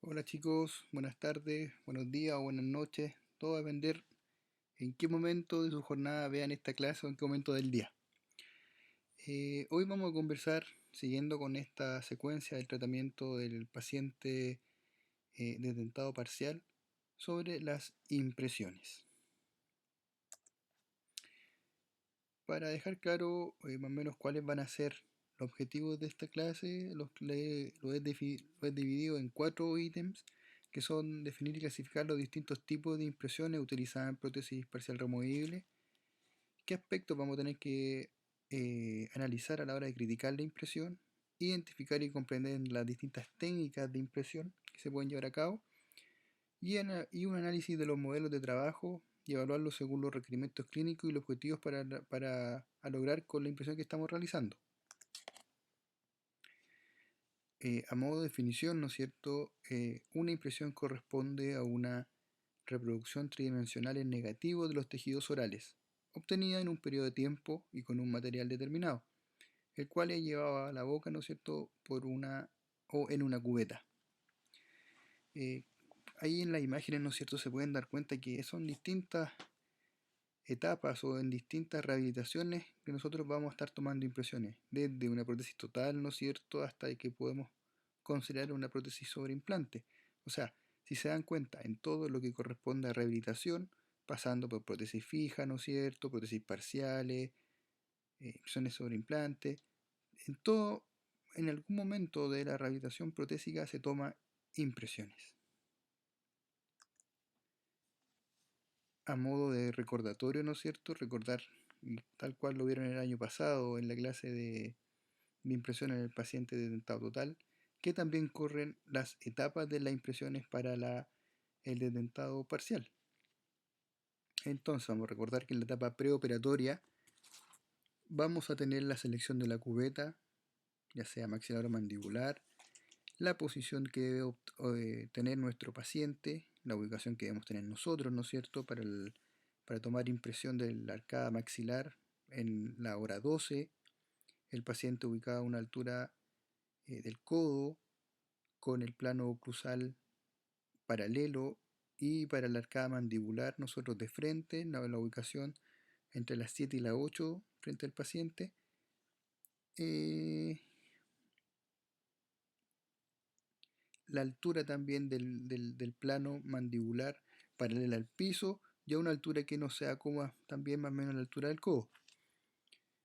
Hola chicos, buenas tardes, buenos días o buenas noches. Todo va a depender en qué momento de su jornada vean esta clase o en qué momento del día. Hoy vamos a conversar, siguiendo con esta secuencia del tratamiento del paciente de dentado parcial, sobre las impresiones. Para dejar claro más o menos cuáles van a ser los objetivos de esta clase, lo he dividido en 4 ítems, que son definir y clasificar los distintos tipos de impresiones utilizadas en prótesis parcial removible, qué aspectos vamos a tener que analizar a la hora de criticar la impresión, identificar y comprender las distintas técnicas de impresión que se pueden llevar a cabo, y un análisis de los modelos de trabajo y evaluarlos según los requerimientos clínicos y los objetivos a lograr con la impresión que estamos realizando. A modo de definición, ¿no es cierto? Una impresión corresponde a una reproducción tridimensional en negativo de los tejidos orales, obtenida en un periodo de tiempo y con un material determinado, el cual es llevado a la boca, ¿no es cierto?, o en una cubeta. Eh, Ahí en las imágenes, ¿no es cierto?, se pueden dar cuenta que son distintas etapas o en distintas rehabilitaciones que nosotros vamos a estar tomando impresiones, desde una prótesis total, ¿no es cierto?, hasta que podemos considerar una prótesis sobre implante. O sea, si se dan cuenta, en todo lo que corresponde a rehabilitación, pasando por prótesis fija, ¿no es cierto?, prótesis parciales, impresiones sobre implante, en todo, en algún momento de la rehabilitación protésica se toma impresiones. A modo de recordatorio, ¿no es cierto? Recordar, tal cual lo vieron el año pasado en la clase de impresión en el paciente de dentado total, que también corren las etapas de las impresiones para el de dentado parcial. Entonces vamos a recordar que en la etapa preoperatoria vamos a tener la selección de la cubeta, ya sea maxilar o mandibular, la posición que debe tener nuestro paciente, la ubicación que debemos tener nosotros, ¿no es cierto?, para tomar impresión de la arcada maxilar en la hora 12, el paciente ubicado a una altura del codo, con el plano oclusal paralelo, y para la arcada mandibular nosotros de frente, la ubicación entre las 7 y las 8 frente al paciente. La altura también del plano mandibular paralela al piso y a una altura que no sea como también más o menos la altura del codo.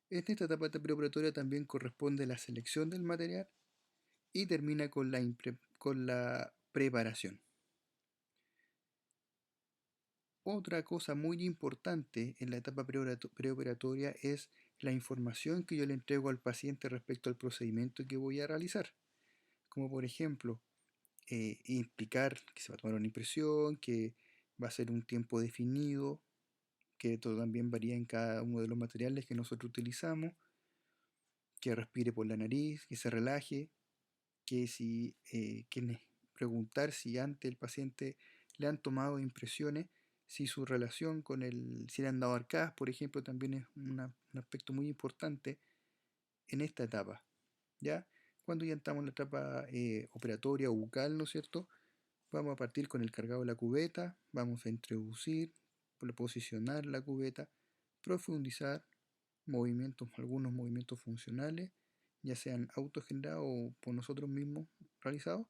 En esta etapa preoperatoria también corresponde la selección del material y termina con la preparación. Otra cosa muy importante en la etapa preoperatoria es la información que yo le entrego al paciente respecto al procedimiento que voy a realizar. Como por ejemplo, implicar que se va a tomar una impresión, que va a ser un tiempo definido, que todo también varía en cada uno de los materiales que nosotros utilizamos, que respire por la nariz, que se relaje, preguntar si antes el paciente le han tomado impresiones, si su relación si le han dado arcadas, por ejemplo, también es un aspecto muy importante en esta etapa, ¿ya? Cuando ya estamos en la etapa operatoria o bucal, ¿no es cierto?, vamos a partir con el cargado de la cubeta, vamos a introducir, posicionar la cubeta, profundizar algunos movimientos funcionales, ya sean autogenerados o por nosotros mismos realizados,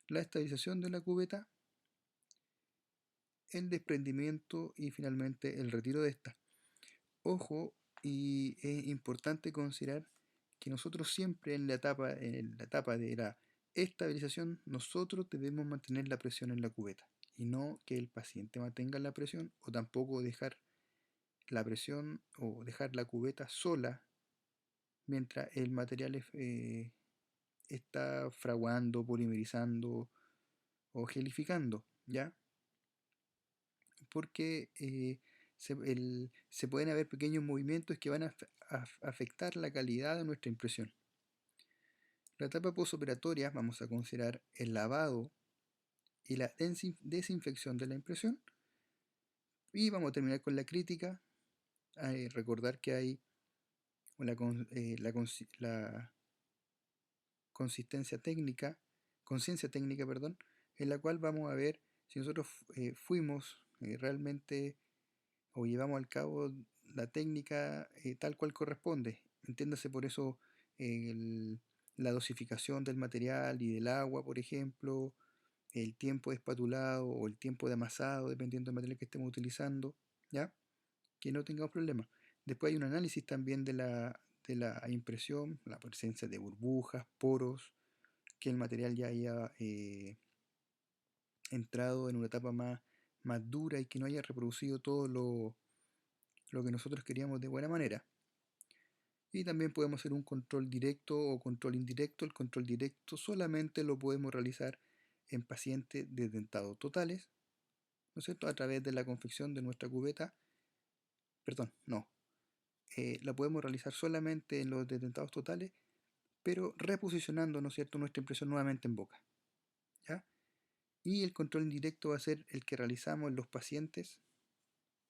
la estabilización de la cubeta, el desprendimiento y finalmente el retiro de esta. Ojo, y es importante considerar que nosotros siempre en la etapa de la estabilización, nosotros debemos mantener la presión en la cubeta y no que el paciente mantenga la presión, o tampoco dejar la presión o dejar la cubeta sola mientras el material está fraguando, polimerizando o gelificando, ¿ya? Porque se pueden haber pequeños movimientos que van a afectar la calidad de nuestra impresión. La etapa postoperatoria vamos a considerar el lavado y la desinfección de la impresión, y vamos a terminar con la crítica. Recordar que hay la consistencia técnica, conciencia técnica, perdón, en la cual vamos a ver si nosotros fuimos realmente o llevamos al cabo la técnica tal cual corresponde. Entiéndase por eso el- la dosificación del material y del agua, por ejemplo, el tiempo de espatulado o el tiempo de amasado, dependiendo del material que estemos utilizando, ¿ya? Que no tengamos problemas. Después hay un análisis también de la impresión, la presencia de burbujas, poros, que el material ya haya entrado en una etapa más dura y que no haya reproducido todo lo que nosotros queríamos de buena manera. Y también podemos hacer un control directo o control indirecto. El control directo solamente lo podemos realizar en pacientes desdentados totales, ¿no es cierto? A través de la confección de nuestra cubeta, perdón, no, la podemos realizar solamente en los desdentados totales, pero reposicionando, ¿no es cierto?, nuestra impresión nuevamente en boca, ¿ya? Y el control indirecto va a ser el que realizamos en los pacientes,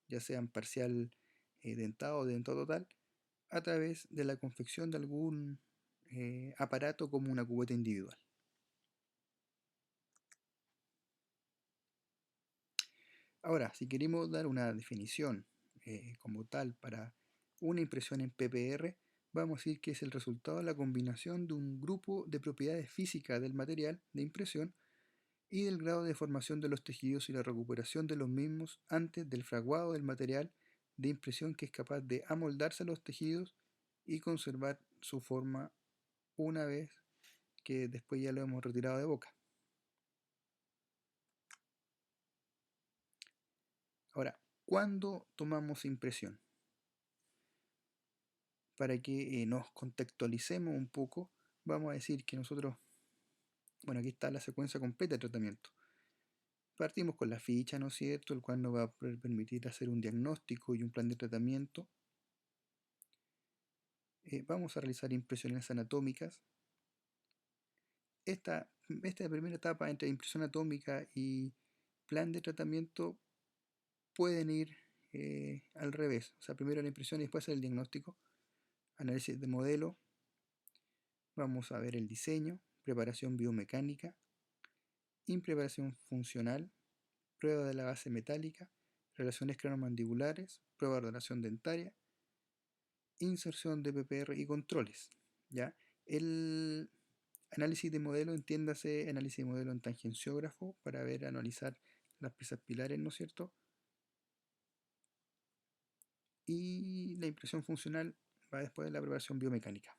ya sean parcial dentado o dentado total, a través de la confección de algún aparato como una cubeta individual. Ahora, si queremos dar una definición como tal para una impresión en PPR, vamos a decir que es el resultado de la combinación de un grupo de propiedades físicas del material de impresión y del grado de formación de los tejidos y la recuperación de los mismos antes del fraguado del material de impresión, que es capaz de amoldarse a los tejidos y conservar su forma una vez que después ya lo hemos retirado de boca. Ahora, ¿cuándo tomamos impresión? Para que nos contextualicemos un poco, vamos a decir que nosotros, bueno, aquí está la secuencia completa de tratamiento. Partimos con la ficha, ¿no es cierto?, el cual nos va a permitir hacer un diagnóstico y un plan de tratamiento. Vamos a realizar impresiones anatómicas. Esta primera etapa entre impresión atómica y plan de tratamiento pueden ir al revés. O sea, primero la impresión y después el diagnóstico. Análisis de modelo. Vamos a ver el diseño, preparación biomecánica, impreparación funcional, prueba de la base metálica, relaciones craniomandibulares, prueba de ordenación dentaria, inserción de PPR y controles. ¿Ya? El análisis de modelo, entiéndase análisis de modelo en tangenciógrafo para analizar las piezas pilares, ¿no es cierto? Y la impresión funcional va después de la preparación biomecánica.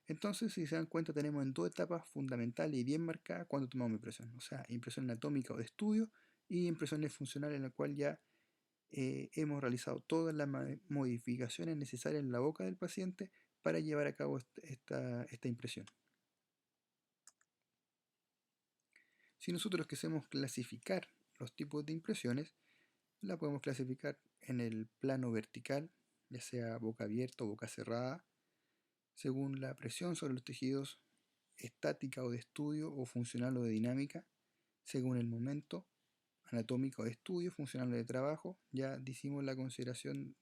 Entonces, si se dan cuenta, tenemos en dos etapas fundamentales y bien marcadas cuando tomamos impresión. O sea, impresión anatómica o de estudio y impresiones funcionales en la cual ya hemos realizado todas las modificaciones necesarias en la boca del paciente para llevar a cabo esta impresión. Si nosotros queremos clasificar los tipos de impresiones, la podemos clasificar en el plano vertical, ya sea boca abierta o boca cerrada, según la presión sobre los tejidos, estática o de estudio o funcional o de dinámica, según el momento, anatómico de estudio, funcional o de trabajo. Ya hicimos la consideración de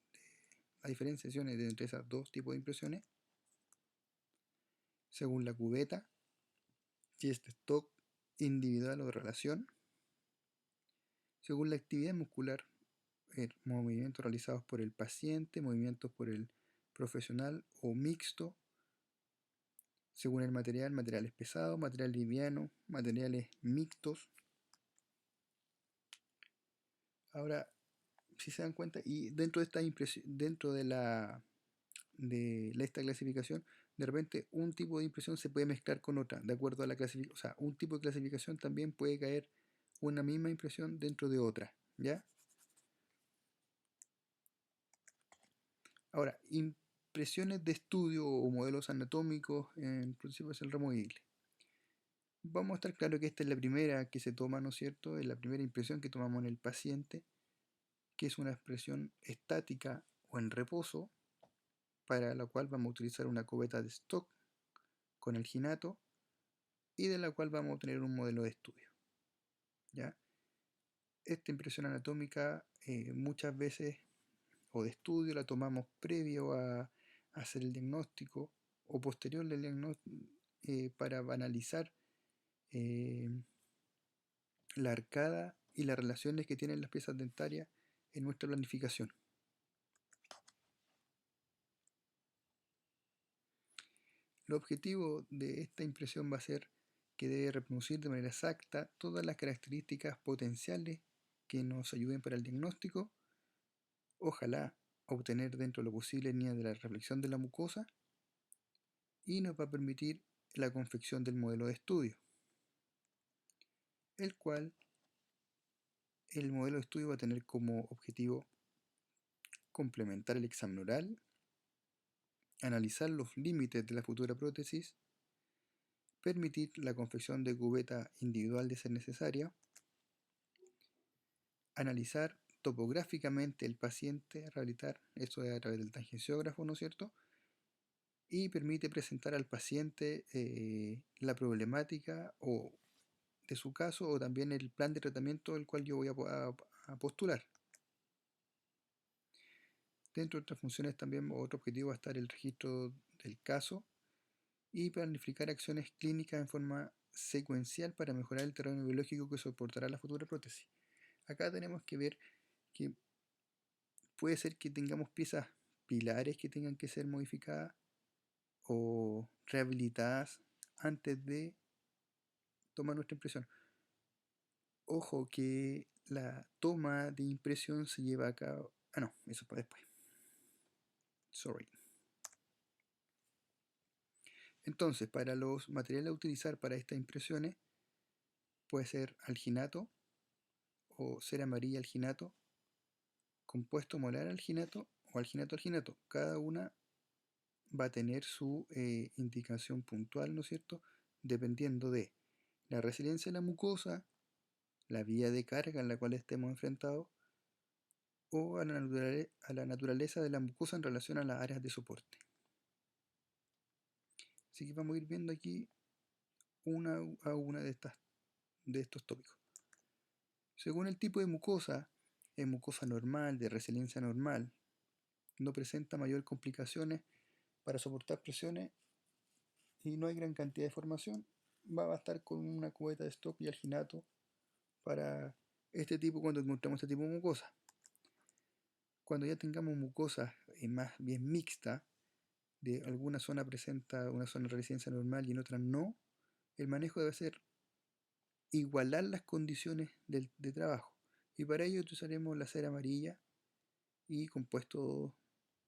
las diferenciaciones entre esos dos tipos de impresiones, según la cubeta, si es de stock, individual o de relación, según la actividad muscular, movimientos realizados por el paciente, movimientos por el profesional o mixto, según el material, materiales pesados, material liviano, materiales mixtos. Ahora, si se dan cuenta, y dentro de esta impresión, dentro esta clasificación, de repente un tipo de impresión se puede mezclar con otra, de acuerdo a la clasificación. O sea, un tipo de clasificación también puede caer una misma impresión dentro de otra, ¿ya? Ahora, impresiones de estudio o modelos anatómicos, en principio es el removible. Vamos a estar claro que esta es la primera que se toma, ¿no es cierto? Es la primera impresión que tomamos en el paciente, que es una expresión estática o en reposo, para la cual vamos a utilizar una cubeta de stock con alginato y de la cual vamos a obtener un modelo de estudio, ¿ya? Esta impresión anatómica muchas veces o de estudio la tomamos previo a hacer el diagnóstico o posterior al diagnóstico para analizar la arcada y las relaciones que tienen las piezas dentarias en nuestra planificación. El objetivo de esta impresión va a ser que debe reproducir de manera exacta todas las características potenciales que nos ayuden para el diagnóstico, ojalá obtener dentro de lo posible líneas de la reflexión de la mucosa, y nos va a permitir la confección del modelo de estudio, el cual el modelo de estudio va a tener como objetivo complementar el examen oral, analizar los límites de la futura prótesis, permitir la confección de cubeta individual de ser necesaria, analizar topográficamente el paciente, rehabilitar, esto es a través del tangenciógrafo, ¿no es cierto? Y permite presentar al paciente la problemática o de su caso, o también el plan de tratamiento del cual yo voy a postular. Dentro de otras funciones también otro objetivo va a estar el registro del caso y planificar acciones clínicas en forma secuencial para mejorar el terreno biológico que soportará la futura prótesis. Acá tenemos que ver que puede ser que tengamos piezas pilares que tengan que ser modificadas o rehabilitadas antes de tomar nuestra impresión. Ojo que la toma de impresión se lleva a cabo... Ah, no, eso para después. Sorry. Entonces, para los materiales a utilizar para estas impresiones, puede ser alginato o cera amarilla alginato, compuesto molar alginato o alginato alginato. Cada una va a tener su indicación puntual, ¿no es cierto? Dependiendo de la resiliencia de la mucosa, la vía de carga en la cual estemos enfrentados o a la naturaleza de la mucosa en relación a las áreas de soporte. Así que vamos a ir viendo aquí una a una de estos tópicos. Según el tipo de mucosa, es mucosa normal, de resiliencia normal, no presenta mayor complicaciones para soportar presiones y no hay gran cantidad de formación, va a bastar con una cubeta de stock y alginato para este tipo cuando encontramos este tipo de mucosa. Cuando ya tengamos mucosas más bien mixta, de alguna zona presenta una zona de resiliencia normal y en otra no, el manejo debe ser igualar las condiciones de trabajo. Y para ello utilizaremos la cera amarilla y compuesto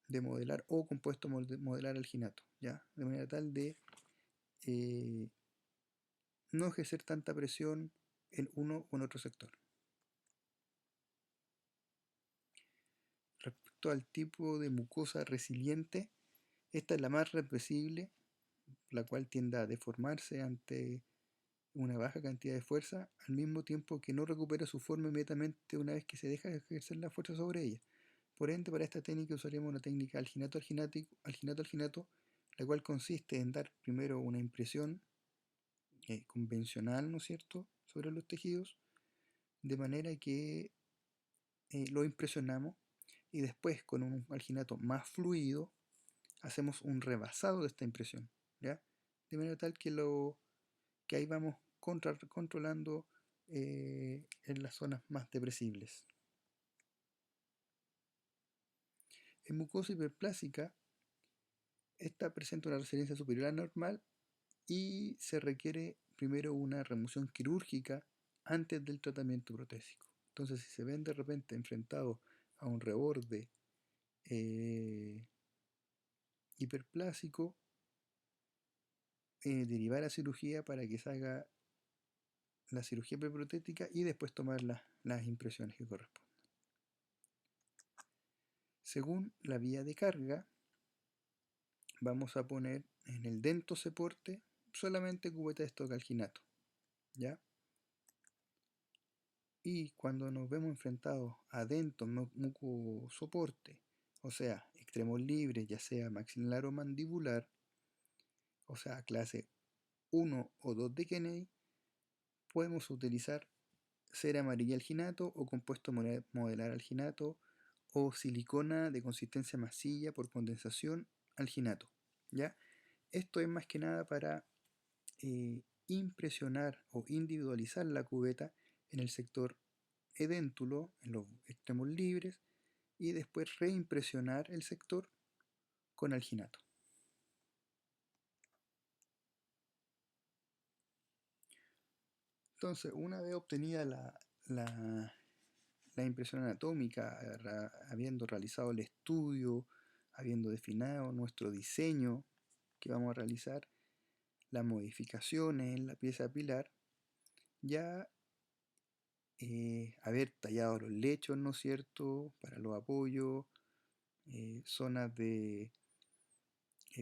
de modelar o compuesto modelar alginato, ¿ya? De manera tal de no ejercer tanta presión en uno o en otro sector. Respecto al tipo de mucosa resiliente, esta es la más represible, la cual tiende a deformarse ante una baja cantidad de fuerza, al mismo tiempo que no recupera su forma inmediatamente una vez que se deja de ejercer la fuerza sobre ella. Por ende, para esta técnica usaremos una técnica alginato-alginato, la cual consiste en dar primero una impresión convencional, ¿no es cierto?, sobre los tejidos, de manera que lo impresionamos y después con un alginato más fluido hacemos un rebasado de esta impresión, ¿ya? De manera tal que ahí vamos controlando en las zonas más depresibles. En mucosa hiperplásica, esta presenta una resiliencia superior a la normal y se requiere primero una remoción quirúrgica antes del tratamiento protésico. Entonces, si se ven de repente enfrentados a un reborde hiperplásico, derivar la cirugía para que se haga la cirugía preprotética y después tomar las impresiones que corresponden. Según la vía de carga, vamos a poner en el dentosoporte solamente cubeta de estocalginato, ¿ya? Y cuando nos vemos enfrentados a dento mucosoporte, o sea, extremos libres, ya sea maxilar o mandibular, o sea, clase 1 o 2 de Kennedy, podemos utilizar cera amarilla alginato o compuesto modelar alginato o silicona de consistencia masilla por condensación alginato, ¿ya? Esto es más que nada para impresionar o individualizar la cubeta en el sector edéntulo, en los extremos libres, y después reimpresionar el sector con alginato. Entonces, una vez obtenida la impresión anatómica, habiendo realizado el estudio, habiendo definido nuestro diseño que vamos a realizar, las modificaciones en la pieza pilar, ya haber tallado los lechos, ¿no es cierto?, para los apoyos, zonas de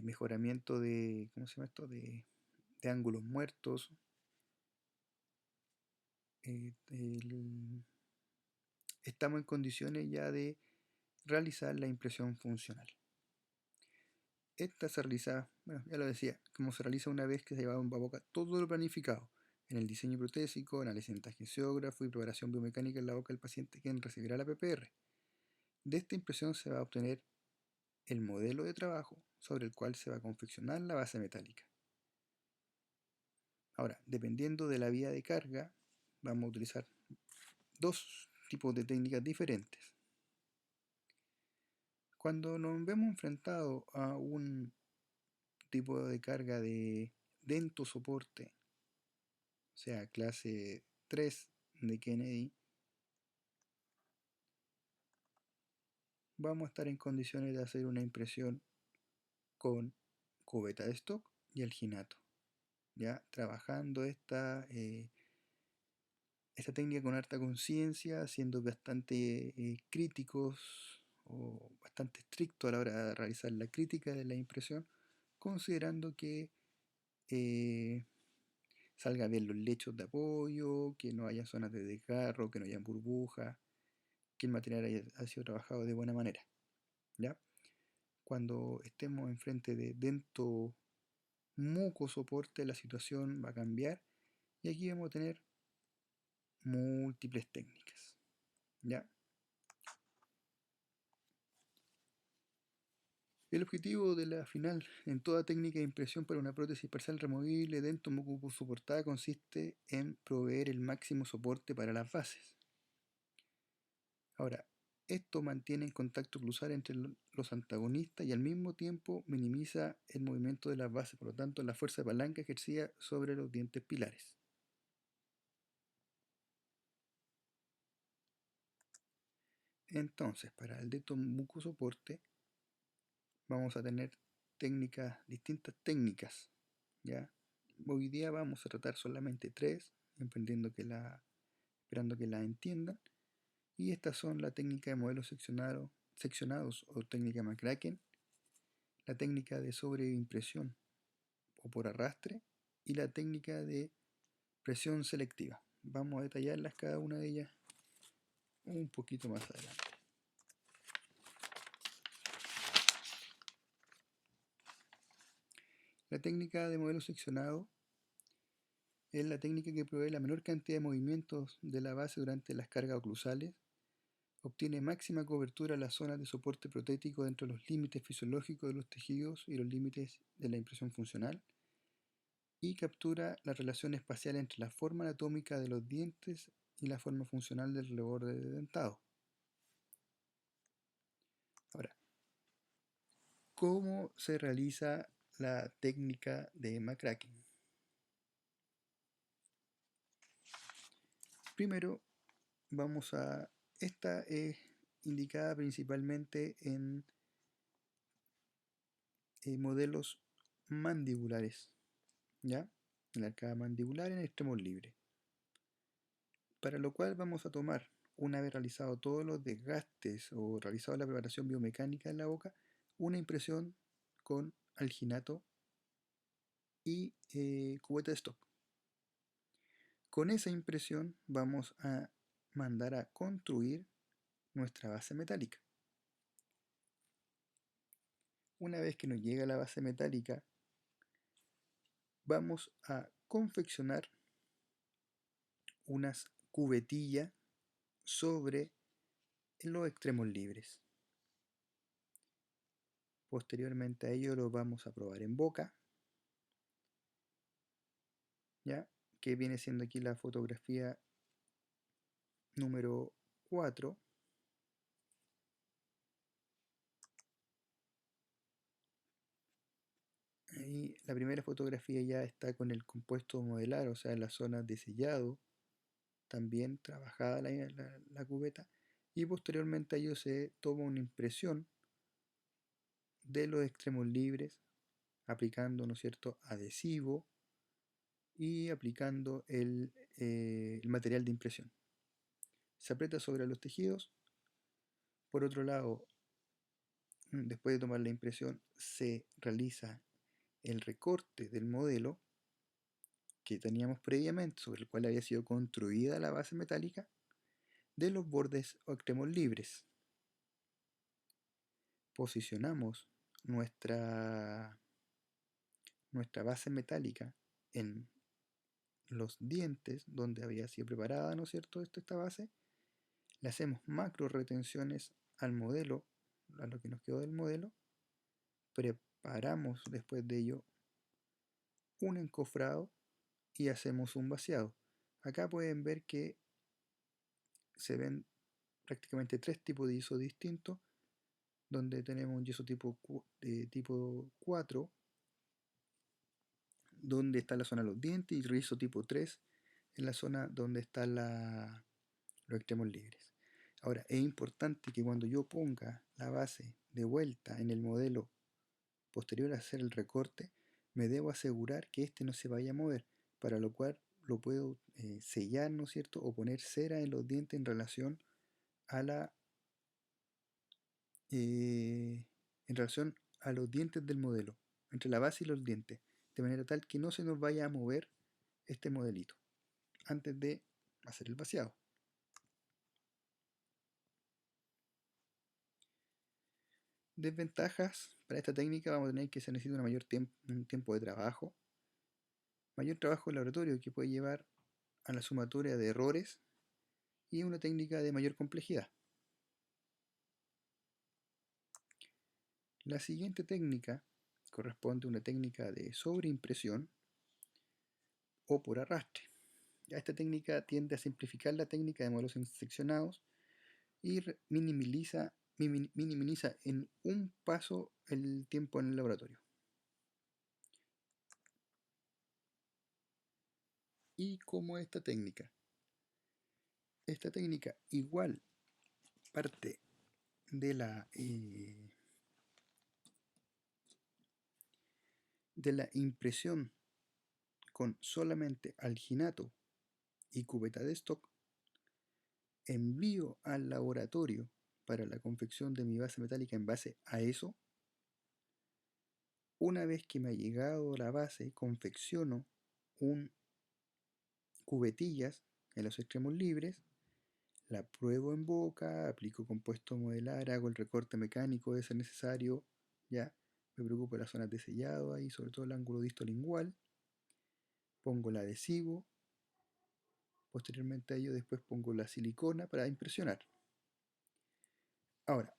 mejoramiento de, ¿cómo se llama esto?, de ángulos muertos, estamos en condiciones ya de realizar la impresión funcional. Esta se realiza, bueno, ya lo decía, como se realiza una vez que se lleva a boca todo lo planificado en el diseño protésico, análisis de angiógrafo y preparación biomecánica en la boca del paciente quien recibirá la PPR. De esta impresión se va a obtener el modelo de trabajo sobre el cual se va a confeccionar la base metálica. Ahora, dependiendo de la vía de carga, vamos a utilizar dos tipos de técnicas diferentes. Cuando nos vemos enfrentados a un tipo de carga de dentosoporte, o sea, clase 3 de Kennedy, vamos a estar en condiciones de hacer una impresión con cubeta de stock y alginato, ya trabajando esta técnica con harta conciencia, siendo bastante críticos o bastante estrictos a la hora de realizar la crítica de la impresión, considerando que salga bien los lechos de apoyo, que no haya zonas de desgarro, que no haya burbujas, que el material haya sido trabajado de buena manera, ¿ya? Cuando estemos enfrente de dento muco soporte, la situación va a cambiar y aquí vamos a tener múltiples técnicas, ¿ya? El objetivo de la final en toda técnica de impresión para una prótesis parcial removible dento muco soportada consiste en proveer el máximo soporte para las bases. Ahora, esto mantiene el contacto cruzal entre los antagonistas y al mismo tiempo minimiza el movimiento de las bases, por lo tanto la fuerza de palanca ejercida sobre los dientes pilares. Entonces, para el dento mucosoporte vamos a tener distintas técnicas, ¿ya? Hoy día vamos a tratar solamente tres, esperando que la entiendan. Y estas son la técnica de modelos seccionados o técnica McCracken, la técnica de sobreimpresión o por arrastre y la técnica de presión selectiva. Vamos a detallarlas cada una de ellas un poquito más adelante. La técnica de modelo seccionado es la técnica que provee la menor cantidad de movimientos de la base durante las cargas oclusales, obtiene máxima cobertura a las zonas de soporte protético dentro de los límites fisiológicos de los tejidos y los límites de la impresión funcional, y captura la relación espacial entre la forma anatómica de los dientes y la forma funcional del reborde dentado. Ahora, ¿cómo se realiza la técnica de McCracken? Primero, esta es indicada principalmente en modelos mandibulares, ¿ya? En la arcada mandibular en extremos libres. Para lo cual vamos a tomar, una vez realizado todos los desgastes o realizado la preparación biomecánica en la boca, una impresión con alginato y cubeta de stock. Con esa impresión vamos a mandar a construir nuestra base metálica. Una vez que nos llega la base metálica, vamos a confeccionar unas cubetillas sobre los extremos libres. Posteriormente a ello lo vamos a probar en boca, ¿ya? Que viene siendo aquí la fotografía número 4. Ahí la primera fotografía ya está con el compuesto modelar, o sea, la zona de sellado, también trabajada la cubeta, y posteriormente a ello se toma una impresión de los extremos libres, aplicando, ¿no es cierto?, adhesivo y aplicando el material de impresión. Se aprieta sobre los tejidos. Por otro lado, después de tomar la impresión, se realiza el recorte del modelo que teníamos previamente, sobre el cual había sido construida la base metálica, de los bordes o extremos libres. Posicionamos nuestra base metálica en los dientes donde había sido preparada, ¿no es cierto?, esta base. Le hacemos macro retenciones al modelo, a lo que nos quedó del modelo. Preparamos después de ello un encofrado y hacemos un vaciado. Acá pueden ver que se ven prácticamente 3 tipos de yeso distintos, donde tenemos un yeso tipo 4, donde está la zona de los dientes, y yeso tipo 3 en la zona donde están los extremos libres. Ahora, es importante que cuando yo ponga la base de vuelta en el modelo posterior a hacer el recorte, me debo asegurar que este no se vaya a mover, para lo cual lo puedo sellar, ¿no es cierto?, o poner cera en los dientes en relación a los dientes del modelo, entre la base y los dientes, de manera tal que no se nos vaya a mover este modelito antes de hacer el vaciado. Desventajas: para esta técnica vamos a tener que se necesita un tiempo de trabajo, mayor trabajo en laboratorio, que puede llevar a la sumatoria de errores, y una técnica de mayor complejidad. La siguiente técnica corresponde a una técnica de sobreimpresión o por arrastre. Esta técnica tiende a simplificar la técnica de modelos seccionados y minimiza en un paso el tiempo en el laboratorio. ¿Y cómo es esta técnica? Esta técnica igual parte de la impresión con solamente alginato y cubeta de stock. Envío al laboratorio para la confección de mi base metálica en base a eso. Una vez que me ha llegado la base, confecciono cubetillas en los extremos libres, la pruebo en boca, aplico compuesto modelar, hago el recorte mecánico de ser necesario, ya me preocupo de las zonas de sellado ahí, sobre todo el ángulo distolingual, pongo el adhesivo, posteriormente a ello después pongo la silicona para impresionar. Ahora,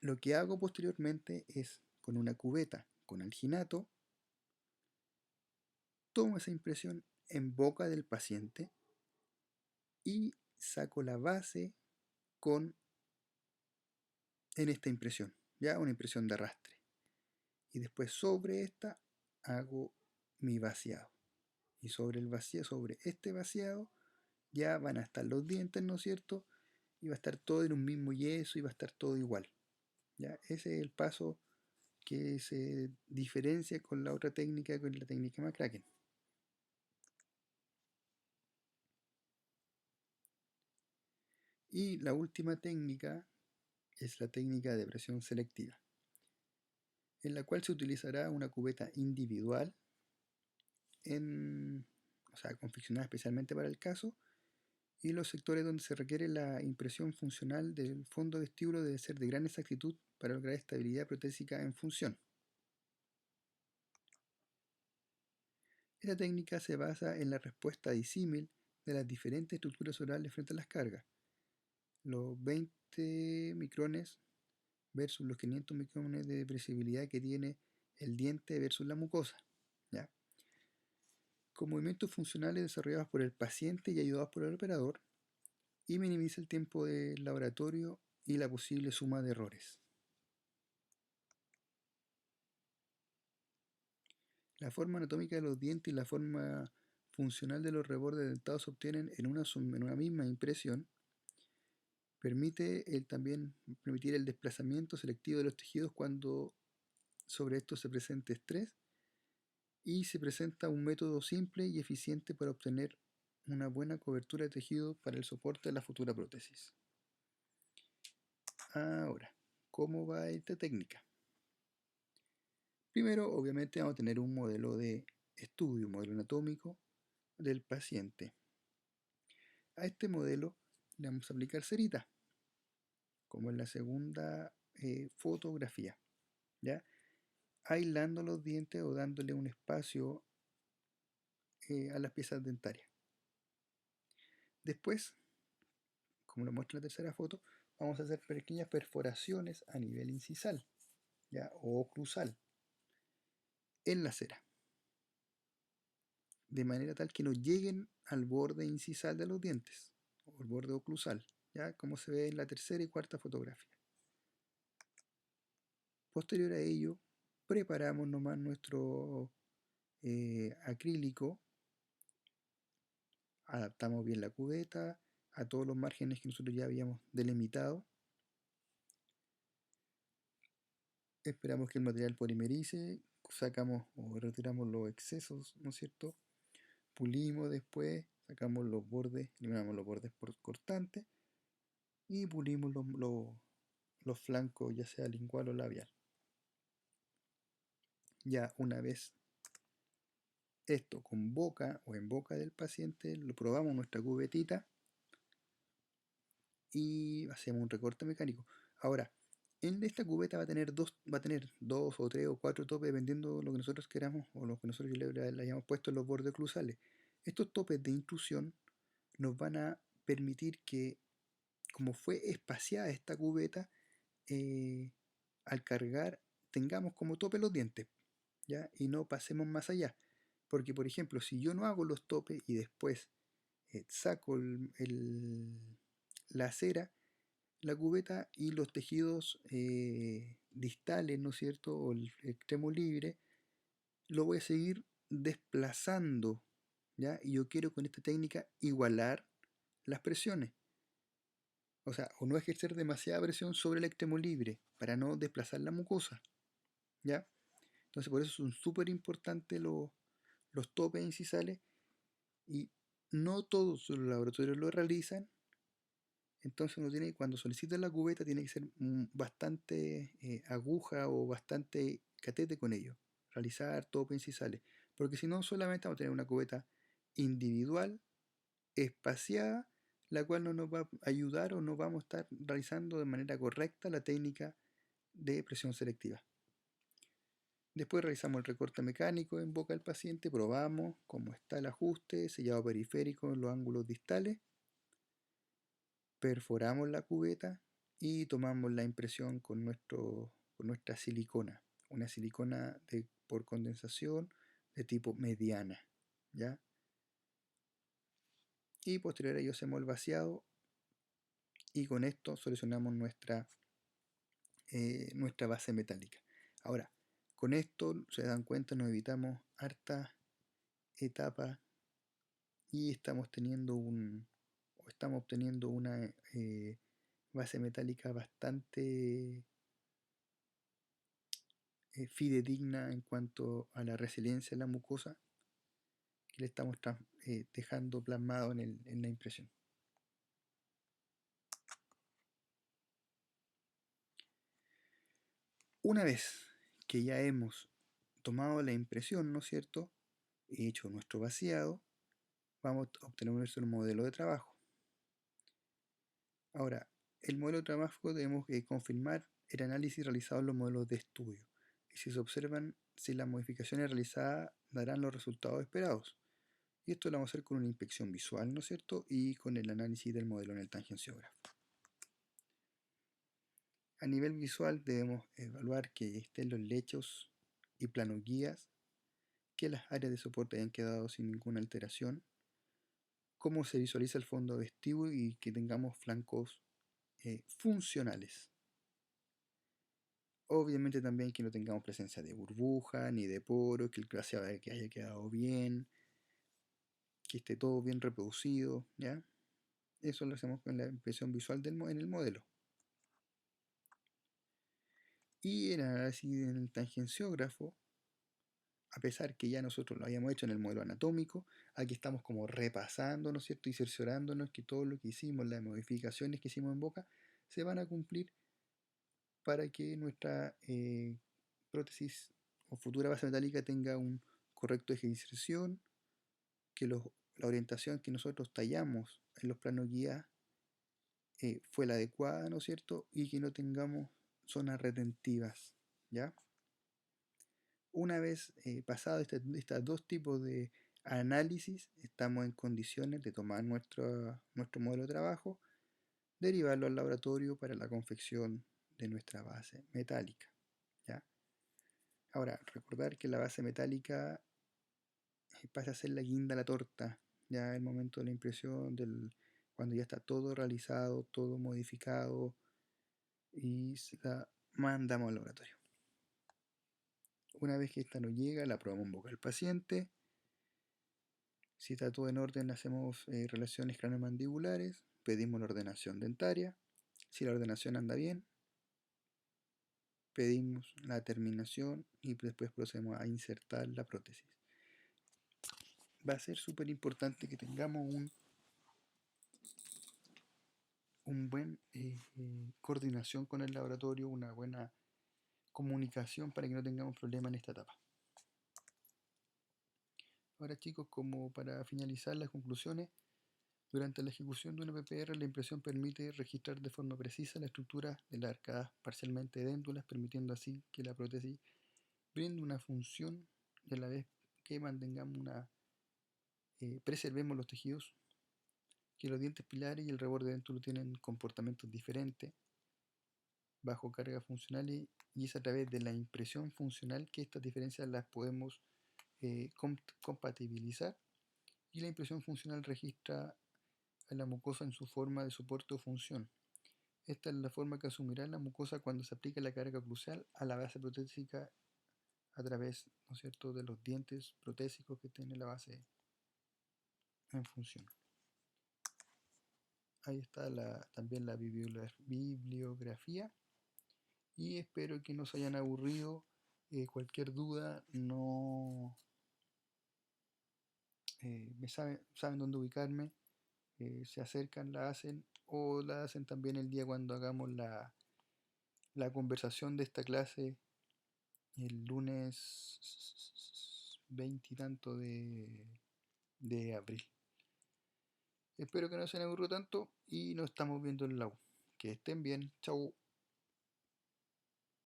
lo que hago posteriormente es, con una cubeta con alginato, tomo esa impresión en boca del paciente y saco la base en esta impresión, ya una impresión de arrastre. Y después sobre esta hago mi vaciado. Y sobre este vaciado ya van a estar los dientes, ¿no es cierto? Y va a estar todo en un mismo yeso y va a estar todo igual. ¿Ya? Ese es el paso que se diferencia con la otra técnica, con la técnica McCracken. Y la última técnica es la técnica de presión selectiva, en la cual se utilizará una cubeta individual, confeccionada especialmente para el caso, y los sectores donde se requiere la impresión funcional del fondo vestíbulo debe ser de gran exactitud para lograr estabilidad protésica en función. Esta técnica se basa en la respuesta disímil de las diferentes estructuras orales frente a las cargas. Los 20 micrones versus los 500 micrones de depresibilidad que tiene el diente versus la mucosa, ¿ya? Con movimientos funcionales desarrollados por el paciente y ayudados por el operador, y minimiza el tiempo de laboratorio y la posible suma de errores. La forma anatómica de los dientes y la forma funcional de los rebordes dentados se obtienen en una misma impresión. Permite también permitir el desplazamiento selectivo de los tejidos cuando sobre esto se presente estrés, y se presenta un método simple y eficiente para obtener una buena cobertura de tejido para el soporte de la futura prótesis. Ahora, ¿cómo va esta técnica? Primero, obviamente, vamos a tener un modelo de estudio, un modelo anatómico del paciente. A este modelo le vamos a aplicar cerita, como en la segunda fotografía, ¿ya? Aislando los dientes o dándole un espacio a las piezas dentarias. Después, como lo muestra la tercera foto, vamos a hacer pequeñas perforaciones a nivel incisal, ¿ya? O oclusal en la cera, de manera tal que no lleguen al borde incisal de los dientes o el borde oclusal, ¿ya? Como se ve en la tercera y cuarta fotografía. Posterior a ello, preparamos nomás nuestro acrílico, adaptamos bien la cubeta a todos los márgenes que nosotros ya habíamos delimitado. Esperamos que el material polimerice, sacamos o retiramos los excesos, ¿no es cierto? Pulimos después, sacamos los bordes, eliminamos los bordes cortantes y pulimos los flancos, ya sea lingual o labial. Ya una vez esto con boca o en boca del paciente, lo probamos nuestra cubetita y hacemos un recorte mecánico. Ahora, en esta cubeta va a tener dos o tres o cuatro topes, dependiendo de lo que nosotros queramos o lo que nosotros le hayamos puesto en los bordes oclusales. Estos topes de intrusión nos van a permitir que, como fue espaciada esta cubeta, al cargar tengamos como tope los dientes, ¿ya? Y no pasemos más allá. Porque, por ejemplo, si yo no hago los topes y después saco la cera, la cubeta y los tejidos distales, ¿no es cierto?, o el extremo libre, lo voy a seguir desplazando, ¿ya? Y yo quiero con esta técnica igualar las presiones. O sea, o no ejercer demasiada presión sobre el extremo libre para no desplazar la mucosa, ¿ya? Entonces por eso son súper importantes los topes incisales y no todos los laboratorios lo realizan. Entonces uno tiene, cuando solicita la cubeta, tiene que ser bastante aguja o bastante catete con ello, realizar topes incisales, porque si no solamente vamos a tener una cubeta individual, espaciada, la cual no nos va a ayudar o no vamos a estar realizando de manera correcta la técnica de presión selectiva. Después realizamos el recorte mecánico en boca del paciente, probamos cómo está el ajuste, sellado periférico en los ángulos distales, perforamos la cubeta y tomamos la impresión con nuestra silicona, una silicona por condensación de tipo mediana, ¿ya? Y posterior a ello hacemos el vaciado y con esto solucionamos nuestra base metálica. Ahora, con esto, se dan cuenta, nos evitamos hartas etapas y estamos obteniendo una base metálica bastante fidedigna en cuanto a la resiliencia de la mucosa que le estamos dejando plasmado en la impresión. Una vez que ya hemos tomado la impresión, ¿no es cierto?, hecho nuestro vaciado, vamos a obtener nuestro modelo de trabajo. Ahora, el modelo de trabajo debemos confirmar el análisis realizado en los modelos de estudio y si se observan si las modificaciones realizadas darán los resultados esperados. Y esto lo vamos a hacer con una inspección visual, ¿no es cierto?, y con el análisis del modelo en el tangenciógrafo. A nivel visual debemos evaluar que estén los lechos y planos guías, que las áreas de soporte hayan quedado sin ninguna alteración, cómo se visualiza el fondo vestido y que tengamos flancos funcionales. Obviamente también que no tengamos presencia de burbuja ni de poro, que el glaseado que haya quedado bien, que esté todo bien reproducido, ¿ya? Eso lo hacemos con la impresión visual en el modelo. Y en el análisis en el tangenciógrafo, a pesar que ya nosotros lo habíamos hecho en el modelo anatómico, aquí estamos como repasando, ¿no es cierto? Y cerciorándonos que todo lo que hicimos, las modificaciones que hicimos en boca, se van a cumplir para que nuestra prótesis o futura base metálica tenga un correcto eje de inserción, que la orientación que nosotros tallamos en los planos guía fue la adecuada, ¿no es cierto? Y que no tengamos zonas retentivas, ¿ya? Una vez pasado estos dos tipos de análisis, estamos en condiciones de tomar nuestro modelo de trabajo, derivarlo al laboratorio para la confección de nuestra base metálica, ¿ya? Ahora, recordar que la base metálica pasa a ser la guinda a la torta, ya el momento de la impresión, cuando ya está todo realizado, todo modificado y la mandamos al laboratorio. Una vez que esta nos llega, la probamos en boca del paciente. Si está todo en orden, hacemos relaciones craneomandibulares, pedimos la ordenación dentaria. Si la ordenación anda bien, pedimos la terminación y después procedemos a insertar la prótesis. Va a ser súper importante que tengamos un buen coordinación con el laboratorio, una buena comunicación para que no tengamos problemas en esta etapa. Ahora chicos, como para finalizar las conclusiones, durante la ejecución de una PPR la impresión permite registrar de forma precisa la estructura de las arcadas parcialmente edéndulas, permitiendo así que la prótesis brinde una función y a la vez que preservemos los tejidos, que los dientes pilares y el reborde dentulo tienen comportamientos diferentes bajo carga funcional y es a través de la impresión funcional que estas diferencias las podemos compatibilizar, y la impresión funcional registra a la mucosa en su forma de soporte o función. Esta es la forma que asumirá la mucosa cuando se aplica la carga crucial a la base protésica a través, ¿no es cierto?, de los dientes protésicos que tiene la base en función. Ahí está también la bibliografía y espero que no se hayan aburrido. Cualquier duda, no saben dónde ubicarme. Se acercan, la hacen o la hacen también el día cuando hagamos la conversación de esta clase el lunes 20 y tanto de abril. Espero que no se les aburrido tanto y nos estamos viendo en la U. Que estén bien, chau.